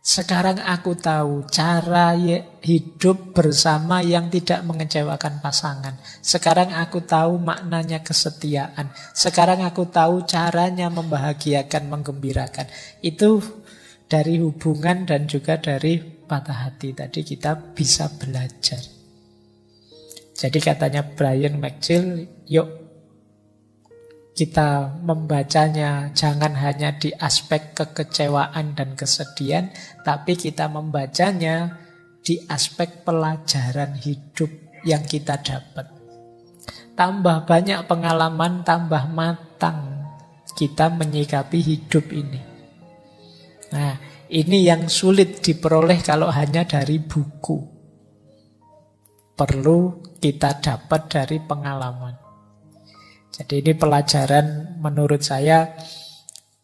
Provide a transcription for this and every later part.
Sekarang aku tahu cara hidup bersama yang tidak mengecewakan pasangan. Sekarang aku tahu maknanya kesetiaan. Sekarang aku tahu caranya membahagiakan, menggembirakan. Itu dari hubungan dan juga dari patah hati. Tadi kita bisa belajar. Jadi katanya Brian McGill, yuk kita membacanya jangan hanya di aspek kekecewaan dan kesedihan, tapi kita membacanya di aspek pelajaran hidup yang kita dapat. Tambah banyak pengalaman, tambah matang kita menyikapi hidup ini. Nah, ini yang sulit diperoleh kalau hanya dari buku. Perlu kita dapat dari pengalaman. Jadi ini pelajaran menurut saya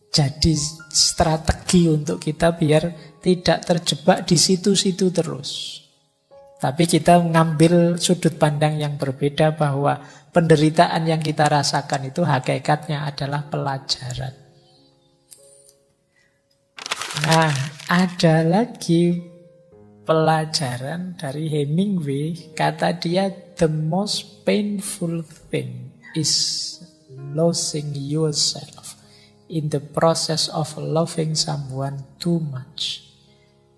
jadi strategi untuk kita biar tidak terjebak di situ-situ terus. Tapi kita mengambil sudut pandang yang berbeda bahwa penderitaan yang kita rasakan itu hakikatnya adalah pelajaran. Nah, ada lagi pelajaran dari Hemingway. Kata dia, the most painful thing is losing yourself in the process of loving someone too much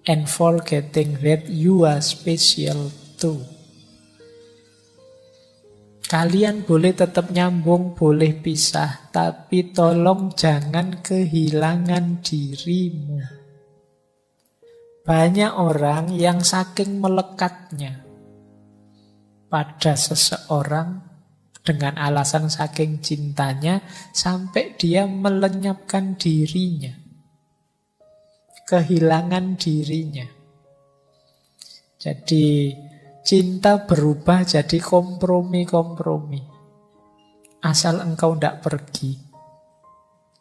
and forgetting that you are special too. Kalian boleh tetap nyambung, boleh pisah, tapi tolong jangan kehilangan dirimu. Banyak orang yang saking melekatnya pada seseorang dengan alasan saking cintanya sampai dia melenyapkan dirinya, kehilangan dirinya. Jadi cinta berubah jadi kompromi-kompromi. Asal engkau tidak pergi,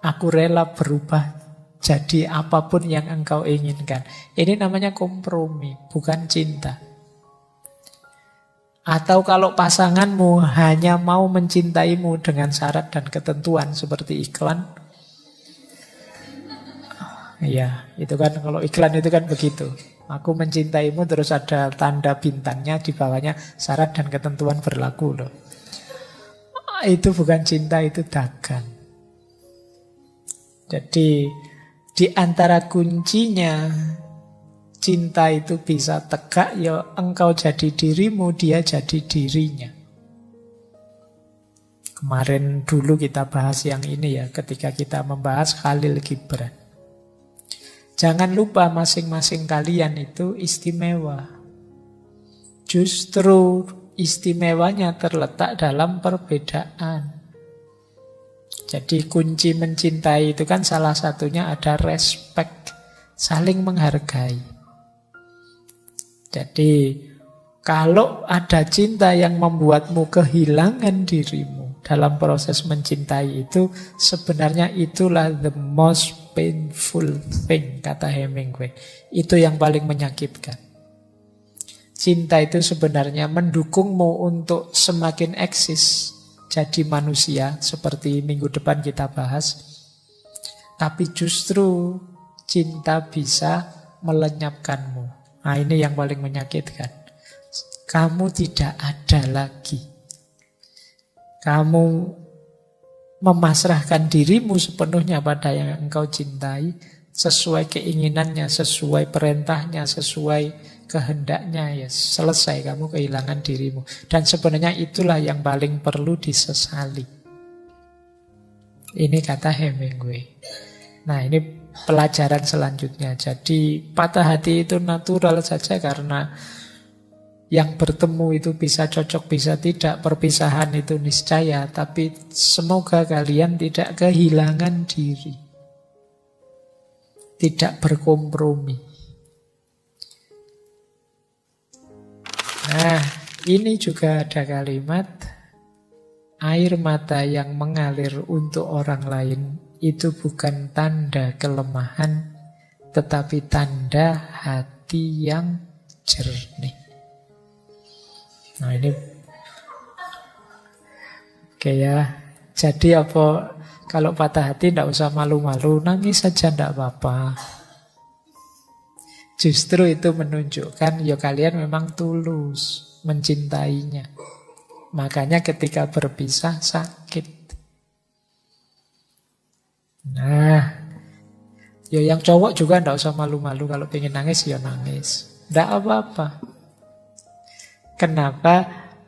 aku rela berubah jadi apapun yang engkau inginkan. Ini namanya kompromi, bukan cinta. Atau kalau pasanganmu hanya mau mencintaimu dengan syarat dan ketentuan seperti iklan. Iya, itu kan kalau iklan itu kan begitu. Aku mencintaimu terus ada tanda bintangnya di bawahnya syarat dan ketentuan berlaku loh. Itu bukan cinta, itu dagang. Jadi di antara kuncinya cinta itu bisa tegak, ya engkau jadi dirimu, dia jadi dirinya. Kemarin dulu kita bahas yang ini ya, ketika kita membahas Khalil Gibran. Jangan lupa masing-masing kalian itu istimewa. Justru istimewanya terletak dalam perbedaan. Jadi kunci mencintai itu kan salah satunya ada respect, saling menghargai. Jadi kalau ada cinta yang membuatmu kehilangan dirimu dalam proses mencintai itu, sebenarnya itulah the most painful thing, kata Hemingway. Itu yang paling menyakitkan. Cinta itu sebenarnya mendukungmu untuk semakin eksis jadi manusia, seperti minggu depan kita bahas. Tapi justru cinta bisa melenyapkanmu. Nah, ini yang paling menyakitkan. Kamu tidak ada lagi. Kamu memasrahkan dirimu sepenuhnya pada yang engkau cintai, sesuai keinginannya, sesuai perintahnya, sesuai kehendaknya, ya selesai, kamu kehilangan dirimu. Dan sebenarnya itulah yang paling perlu disesali. Ini kata Hemingway. Nah, ini pelajaran selanjutnya. Jadi patah hati itu natural saja karena yang bertemu itu bisa cocok, bisa tidak. Perpisahan itu niscaya. Tapi semoga kalian tidak kehilangan diri, tidak berkompromi. Nah, ini juga ada kalimat, air mata yang mengalir untuk orang lain itu bukan tanda kelemahan, tetapi tanda hati yang jernih. Nah, ini oke ya. Jadi apa, kalau patah hati tidak usah malu-malu, nangis saja tidak apa-apa. Justru itu menunjukkan ya kalian memang tulus mencintainya. Makanya ketika berpisah sakit. Nah, ya yang cowok juga ndak usah malu-malu, kalau pengen nangis ya nangis. Ndak apa-apa. Kenapa?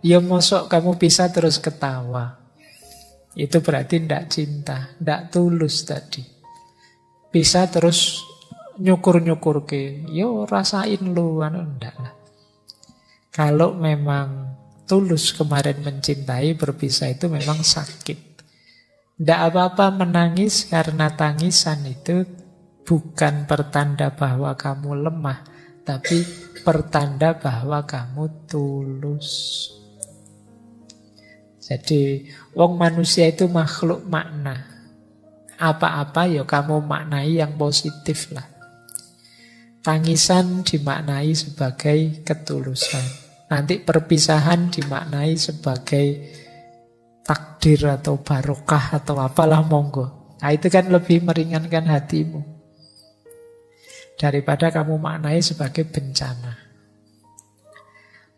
Ya mosok kamu pisah terus ketawa. Itu berarti ndak cinta, ndak tulus tadi. Pisah terus nyukur-nyukur ke, yo rasain lu, ndak lah. Kalau memang tulus kemarin mencintai, berpisah itu memang sakit. Ndak apa-apa menangis, karena tangisan itu bukan pertanda bahwa kamu lemah, tapi pertanda bahwa kamu tulus. Jadi wong manusia itu makhluk makna. Apa-apa ya kamu maknai yang positif lah. Tangisan dimaknai sebagai ketulusan. Nanti perpisahan dimaknai sebagai takdir atau barokah atau apalah, monggo. Nah itu kan lebih meringankan hatimu daripada kamu maknai sebagai bencana.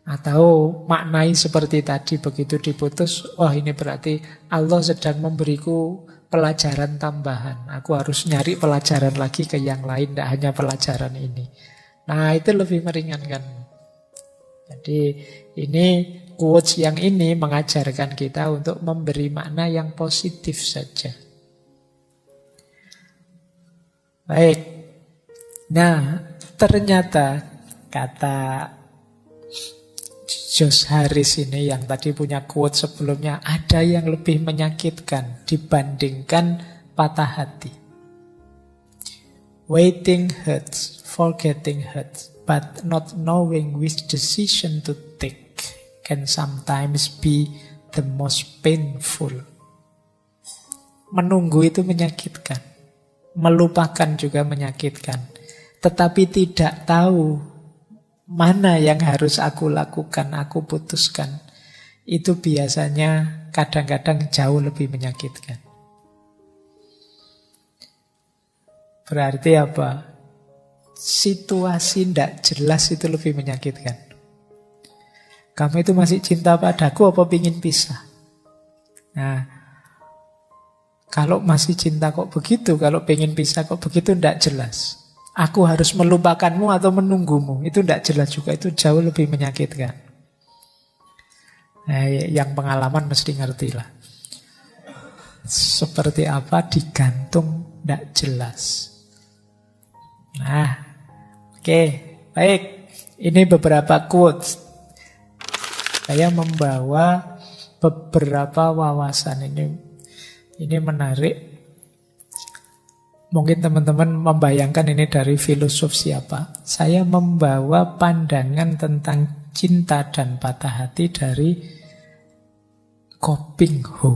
Atau maknai seperti tadi, begitu diputus, wah ini berarti Allah sedang memberiku pelajaran tambahan. Aku harus nyari pelajaran lagi ke yang lain, tidak hanya pelajaran ini. Nah itu lebih meringankan. Jadi ini quotes yang ini mengajarkan kita untuk memberi makna yang positif saja. Baik. Nah ternyata kata Josh Harris ini yang tadi punya quote sebelumnya, ada yang lebih menyakitkan dibandingkan patah hati. Waiting hurts, forgetting hurts, but not knowing which decision to take can sometimes be the most painful. Menunggu itu menyakitkan, melupakan juga menyakitkan, tetapi tidak tahu mana yang harus aku lakukan, aku putuskan, itu biasanya kadang-kadang jauh lebih menyakitkan. Berarti apa? Situasi tidak jelas itu lebih menyakitkan. Kamu itu masih cinta padaku apa pingin pisah? Nah, kalau masih cinta kok begitu, kalau pengen pisah kok begitu, tidak jelas. Aku harus melupakanmu atau menunggumu, itu tidak jelas juga, itu jauh lebih menyakitkan. Nah, yang pengalaman mesti ngerti lah. Seperti apa digantung tidak jelas. Nah, oke, baik. Ini beberapa quotes. Saya membawa beberapa wawasan ini menarik. Mungkin teman-teman membayangkan ini dari filosof siapa. Saya membawa pandangan tentang cinta dan patah hati dari Ko Ping Ho.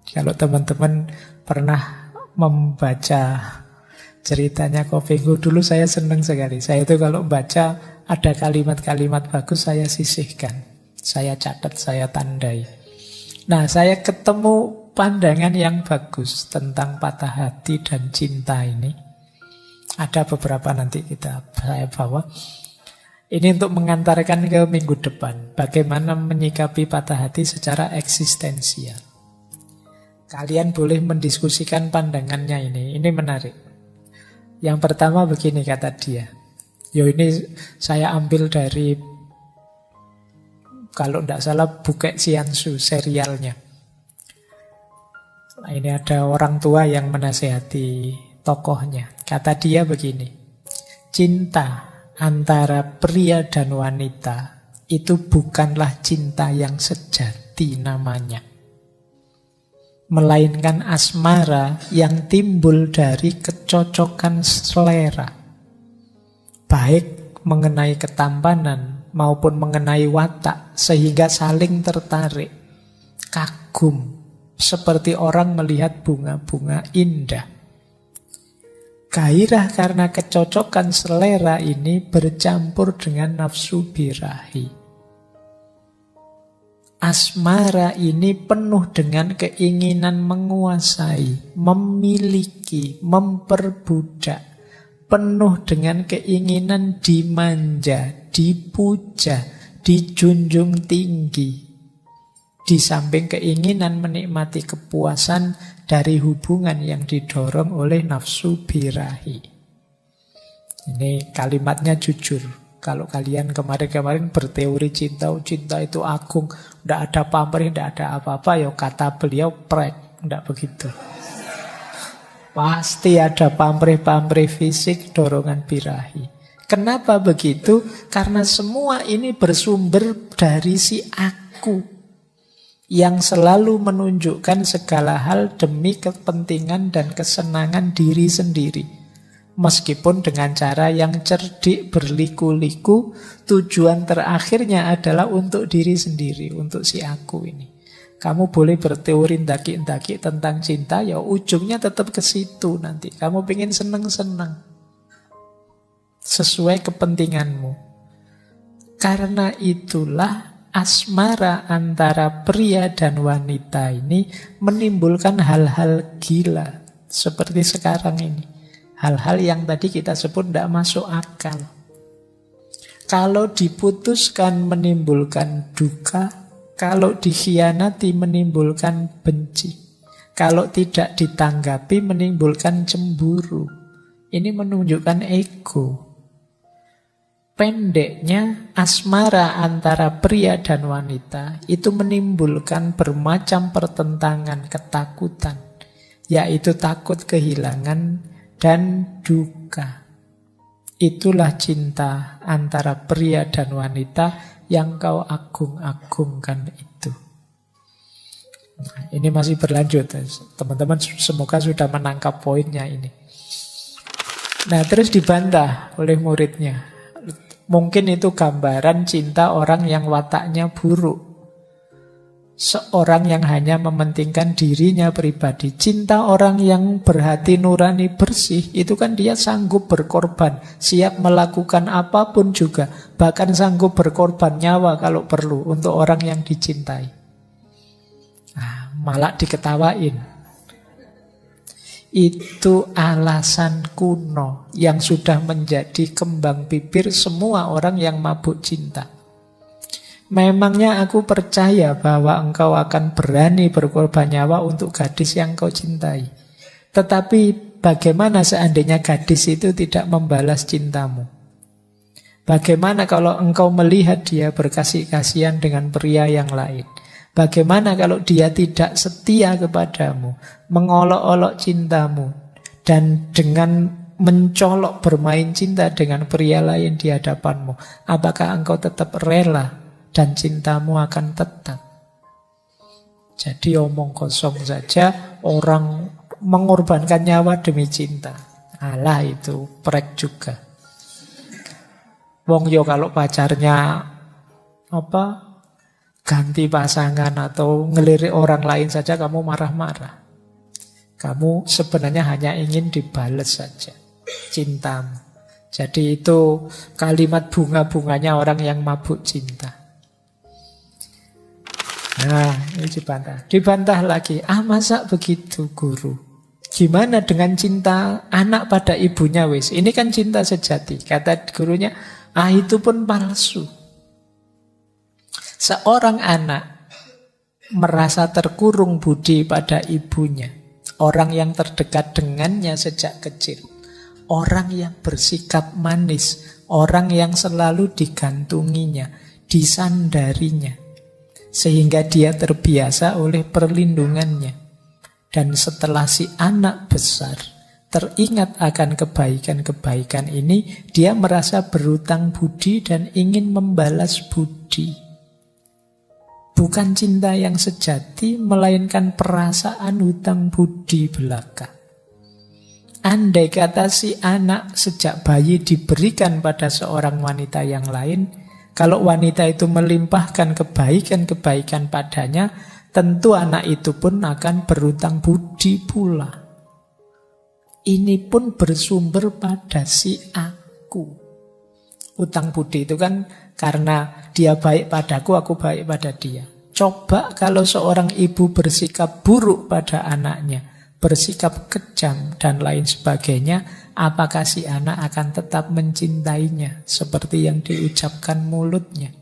Kalau teman-teman pernah membaca ceritanya Ko Ping Ho, dulu saya senang sekali. Saya itu kalau baca ada kalimat-kalimat bagus, saya sisihkan, saya catat, saya tandai. Nah, saya ketemu pandangan yang bagus tentang patah hati dan cinta ini. Ada beberapa nanti saya bawa. Ini untuk mengantarkan ke minggu depan. Bagaimana menyikapi patah hati secara eksistensial. Kalian boleh mendiskusikan pandangannya ini. Ini menarik. Yang pertama begini kata dia. Ini saya ambil dari, kalau tidak salah, Bukek Siansu, serialnya. Ini ada orang tua yang menasehati tokohnya. Kata dia begini, cinta antara pria dan wanita itu bukanlah cinta yang sejati namanya, melainkan asmara yang timbul dari kecocokan selera, baik mengenai ketampanan maupun mengenai watak, sehingga saling tertarik, kagum, seperti orang melihat bunga-bunga indah. Gairah karena kecocokan selera ini bercampur dengan nafsu birahi. Asmara ini penuh dengan keinginan menguasai, memiliki, memperbudak, penuh dengan keinginan dimanja, dipuja, dijunjung tinggi. Di samping keinginan menikmati kepuasan dari hubungan yang didorong oleh nafsu birahi. Ini kalimatnya jujur. Kalau kalian kemarin-kemarin berteori cinta, cinta itu agung, tidak ada pamrih, tidak ada apa-apa, ya kata beliau prek, tidak begitu. Pasti ada pamrih-pamrih fisik, dorongan birahi. Kenapa begitu? Karena semua ini bersumber dari si aku yang selalu menunjukkan segala hal demi kepentingan dan kesenangan diri sendiri. Meskipun dengan cara yang cerdik, berliku-liku, tujuan terakhirnya adalah untuk diri sendiri, untuk si aku ini. Kamu boleh berteori ndaki-ndaki tentang cinta, ya ujungnya tetap ke situ nanti. Kamu pengen seneng-seneng sesuai kepentinganmu. Karena itulah asmara antara pria dan wanita ini menimbulkan hal-hal gila seperti sekarang ini. Hal-hal yang tadi kita sebut tidak masuk akal. Kalau diputuskan menimbulkan duka, kalau dikhianati menimbulkan benci, kalau tidak ditanggapi menimbulkan cemburu. Ini menunjukkan ego. Pendeknya, asmara antara pria dan wanita itu menimbulkan bermacam pertentangan, ketakutan, yaitu takut kehilangan dan duka. Itulah cinta antara pria dan wanita yang kau agung-agungkan itu. Nah, ini masih berlanjut. Teman-teman semoga sudah menangkap poinnya ini. Nah, terus dibantah oleh muridnya. Mungkin itu gambaran cinta orang yang wataknya buruk. Seorang yang hanya mementingkan dirinya pribadi. Cinta orang yang berhati nurani bersih, itu kan dia sanggup berkorban, siap melakukan apapun juga, bahkan sanggup berkorban nyawa kalau perlu untuk orang yang dicintai. Nah, malah diketawain. Itu alasan kuno yang sudah menjadi kembang bibir semua orang yang mabuk cinta. Memangnya aku percaya bahwa engkau akan berani berkorban nyawa untuk gadis yang kau cintai. Tetapi bagaimana seandainya gadis itu tidak membalas cintamu? Bagaimana kalau engkau melihat dia berkasih-kasihan dengan pria yang lain? Bagaimana kalau dia tidak setia kepadamu, mengolok-olok cintamu, dan dengan mencolok bermain cinta dengan pria lain di hadapanmu? Apakah engkau tetap rela? Dan cintamu akan tetap. Jadi omong kosong saja, orang mengorbankan nyawa demi cinta. Alah, itu prek juga. Wong yo kalau pacarnya ganti pasangan atau ngelirik orang lain saja kamu marah-marah. Kamu sebenarnya hanya ingin dibales saja cintamu. Jadi itu kalimat bunga-bunganya orang yang mabuk cinta. Nah, ini dibantah. Dibantah lagi. Masa begitu, guru? Gimana dengan cinta anak pada ibunya, wis? Ini kan cinta sejati. Kata gurunya, itu pun palsu. Seorang anak merasa terkurung budi pada ibunya. Orang yang terdekat dengannya sejak kecil. Orang yang bersikap manis. Orang yang selalu digantunginya, disandarinya. Sehingga dia terbiasa oleh perlindungannya. Dan setelah si anak besar teringat akan kebaikan-kebaikan ini, dia merasa berutang budi dan ingin membalas budi. Bukan cinta yang sejati, melainkan perasaan hutang budi belaka. Andai kata si anak sejak bayi diberikan pada seorang wanita yang lain, kalau wanita itu melimpahkan kebaikan-kebaikan padanya, tentu anak itu pun akan berutang budi pula. Ini pun bersumber pada si aku. Utang budi itu kan karena dia baik padaku, aku baik pada dia. Coba kalau seorang ibu bersikap buruk pada anaknya, bersikap kejam dan lain sebagainya, apakah si anak akan tetap mencintainya seperti yang diucapkan mulutnya?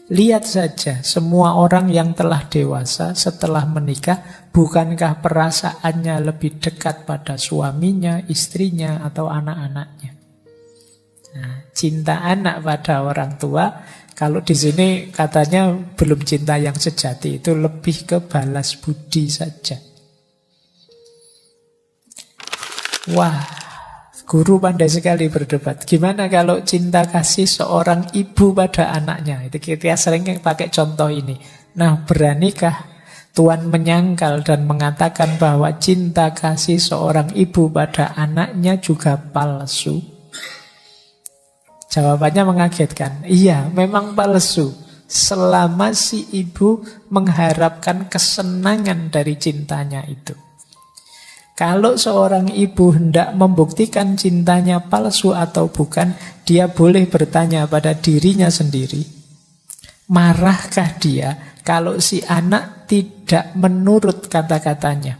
Lihat saja, semua orang yang telah dewasa setelah menikah, bukankah perasaannya lebih dekat pada suaminya, istrinya, atau anak-anaknya? Nah, cinta anak pada orang tua, kalau di sini katanya belum cinta yang sejati, itu lebih ke balas budi saja. Wah, guru pandai sekali berdebat. Gimana kalau cinta kasih seorang ibu pada anaknya? Itu kita sering pakai contoh ini. Nah, beranikah Tuhan menyangkal dan mengatakan bahwa cinta kasih seorang ibu pada anaknya juga palsu? Jawabannya mengagetkan. Iya, memang palsu. Selama si ibu mengharapkan kesenangan dari cintanya itu. Kalau seorang ibu hendak membuktikan cintanya palsu atau bukan, dia boleh bertanya pada dirinya sendiri. Marahkah dia kalau si anak tidak menurut kata-katanya?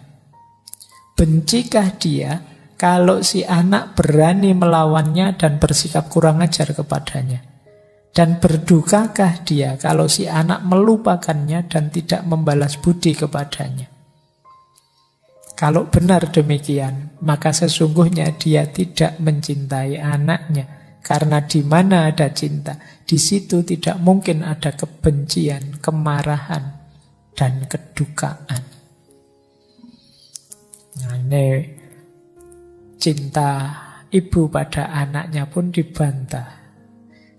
Bencikah dia kalau si anak berani melawannya dan bersikap kurang ajar kepadanya? Dan berdukakah dia kalau si anak melupakannya dan tidak membalas budi kepadanya? Kalau benar demikian, maka sesungguhnya dia tidak mencintai anaknya. Karena di mana ada cinta, di situ tidak mungkin ada kebencian, kemarahan, dan kedukaan. Nah, ini cinta ibu pada anaknya pun dibantah.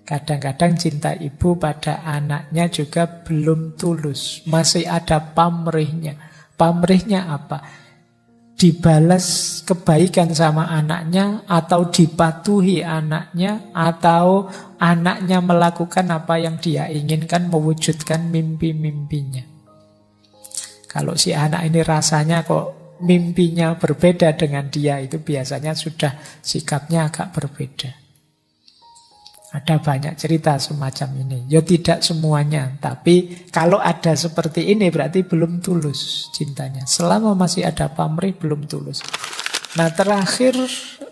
Kadang-kadang cinta ibu pada anaknya juga belum tulus. Masih ada pamrihnya. Pamrihnya apa? Dibalas kebaikan sama anaknya, atau dipatuhi anaknya, atau anaknya melakukan apa yang dia inginkan, mewujudkan mimpi-mimpinya. Kalau si anak ini rasanya kok mimpinya berbeda dengan dia, itu biasanya sudah sikapnya agak berbeda. Ada banyak cerita semacam ini. Ya tidak semuanya, tapi kalau ada seperti ini berarti belum tulus cintanya. Selama masih ada pamrih belum tulus. Nah, terakhir,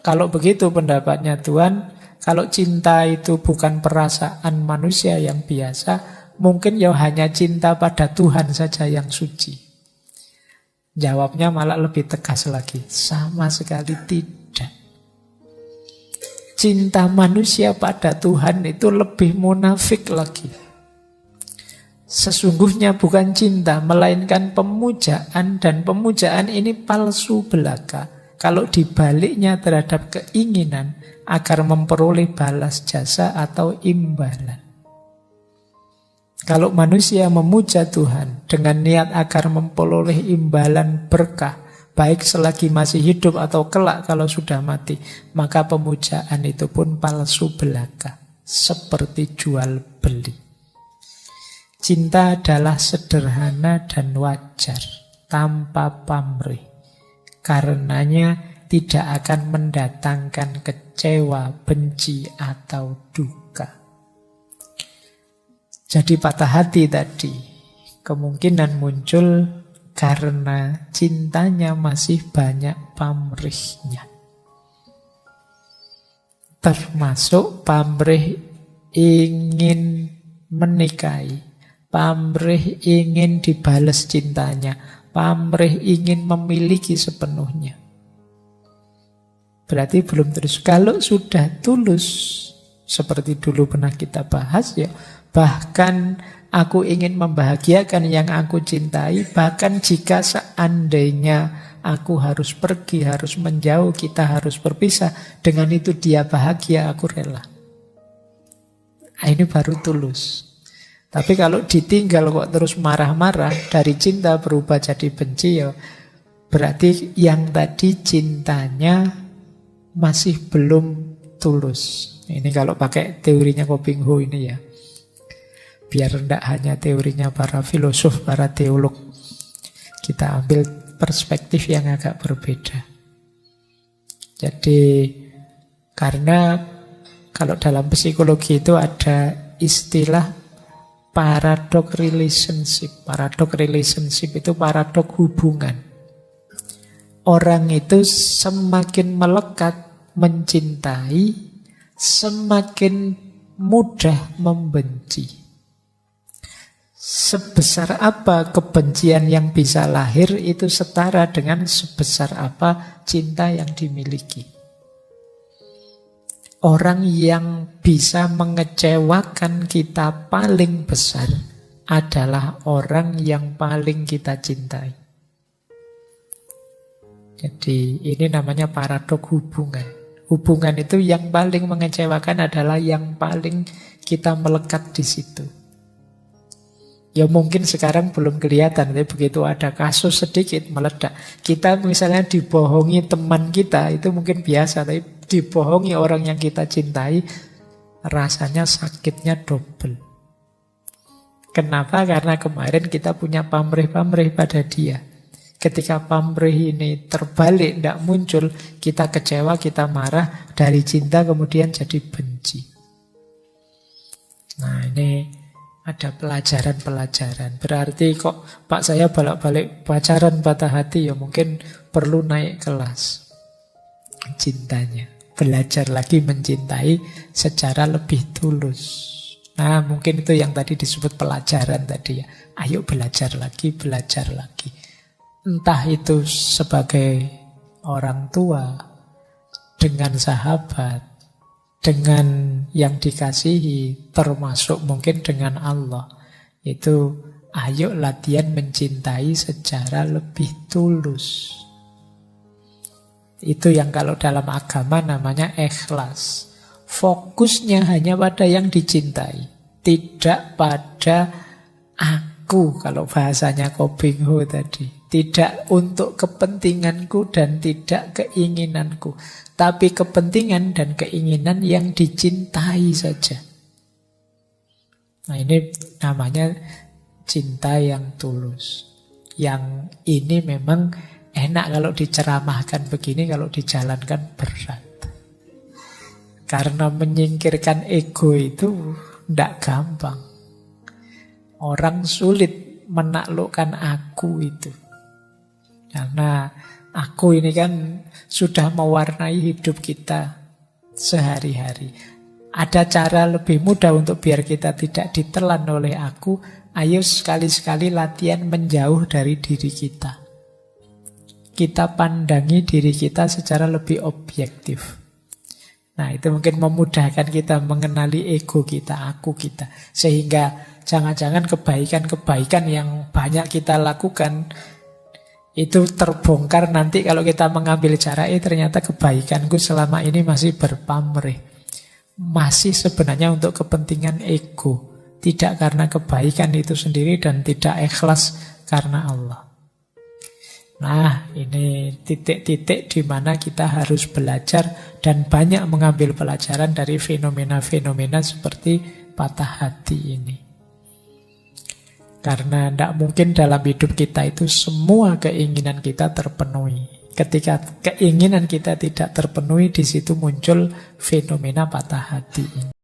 kalau begitu pendapatnya Tuhan, kalau cinta itu bukan perasaan manusia yang biasa, mungkin ya hanya cinta pada Tuhan saja yang suci. Jawabnya malah lebih tegas lagi. Sama sekali tidak. Cinta manusia pada Tuhan itu lebih munafik lagi. Sesungguhnya bukan cinta, melainkan pemujaan, dan pemujaan ini palsu belaka. Kalau dibaliknya terhadap keinginan agar memperoleh balas jasa atau imbalan. Kalau manusia memuja Tuhan dengan niat agar memperoleh imbalan berkah, baik selagi masih hidup atau kelak kalau sudah mati, maka pemujaan itu pun palsu belaka, seperti jual beli. Cinta adalah sederhana dan wajar, tanpa pamrih. Karenanya tidak akan mendatangkan kecewa, benci, atau duka. Jadi patah hati tadi kemungkinan muncul karena cintanya masih banyak pamrihnya. Termasuk pamrih ingin menikahi, pamrih ingin dibalas cintanya, pamrih ingin memiliki sepenuhnya. Berarti belum tulus. Kalau sudah tulus, seperti dulu pernah kita bahas ya, bahkan aku ingin membahagiakan yang aku cintai, bahkan jika seandainya aku harus pergi, harus menjauh, kita harus berpisah, dengan itu dia bahagia, aku rela. Nah, ini baru tulus. Tapi kalau ditinggal kok terus marah-marah, dari cinta berubah jadi benci, ya berarti yang tadi cintanya masih belum tulus. Ini kalau pakai teorinya Kopingho ini ya. Biar tidak hanya teorinya para filosof, para teolog. Kita ambil perspektif yang agak berbeda. Jadi, karena kalau dalam psikologi itu ada istilah paradox relationship. Paradox relationship itu paradok hubungan. orang itu semakin melekat mencintai, semakin mudah membenci. Sebesar apa kebencian yang bisa lahir itu setara dengan sebesar apa cinta yang dimiliki. Orang yang bisa mengecewakan kita paling besar adalah orang yang paling kita cintai. Jadi ini namanya paradok hubungan. Hubungan itu yang paling mengecewakan adalah yang paling kita melekat di situ. Ya mungkin sekarang belum kelihatan, tapi begitu ada kasus sedikit meledak. Kita misalnya dibohongi teman kita, itu mungkin biasa, tapi dibohongi orang yang kita cintai, rasanya sakitnya double. Kenapa? Karena kemarin kita punya pamrih-pamrih pada dia. Ketika pamrih ini terbalik, tidak muncul, kita kecewa, kita marah, dari cinta kemudian jadi benci. Nah ini ada pelajaran-pelajaran. Berarti kok Pak saya balik-balik pacaran patah hati, ya mungkin perlu naik kelas cintanya. Belajar lagi mencintai secara lebih tulus. Nah mungkin itu yang tadi disebut pelajaran tadi ya. Ayo belajar lagi, belajar lagi. Entah itu sebagai orang tua, dengan sahabat, dengan yang dikasihi, termasuk mungkin dengan Allah. Itu ayo latihan mencintai secara lebih tulus. Itu yang kalau dalam agama namanya ikhlas. Fokusnya hanya pada yang dicintai, tidak pada aku, kalau bahasanya Kobing Ho tadi. Tidak untuk kepentinganku dan tidak keinginanku, tapi kepentingan dan keinginan yang dicintai saja. Nah ini namanya cinta yang tulus. Yang ini memang enak kalau diceramahkan begini, kalau dijalankan berat. Karena menyingkirkan ego itu tidak gampang. Orang sulit menaklukkan aku itu. Karena aku ini kan sudah mewarnai hidup kita sehari-hari. Ada cara lebih mudah untuk biar kita tidak ditelan oleh aku. Ayo sekali-sekali latihan menjauh dari diri kita. Kita pandangi diri kita secara lebih objektif. Nah itu mungkin memudahkan kita mengenali ego kita, aku kita. Sehingga jangan-jangan kebaikan-kebaikan yang banyak kita lakukan itu terbongkar nanti kalau kita mengambil cara ternyata kebaikanku selama ini masih berpamrih. Masih sebenarnya untuk kepentingan ego. Tidak karena kebaikan itu sendiri dan tidak ikhlas karena Allah. Nah ini titik-titik di mana kita harus belajar dan banyak mengambil pelajaran dari fenomena-fenomena seperti patah hati ini. Karena tidak mungkin dalam hidup kita itu semua keinginan kita terpenuhi. Ketika keinginan kita tidak terpenuhi, di situ muncul fenomena patah hati ini.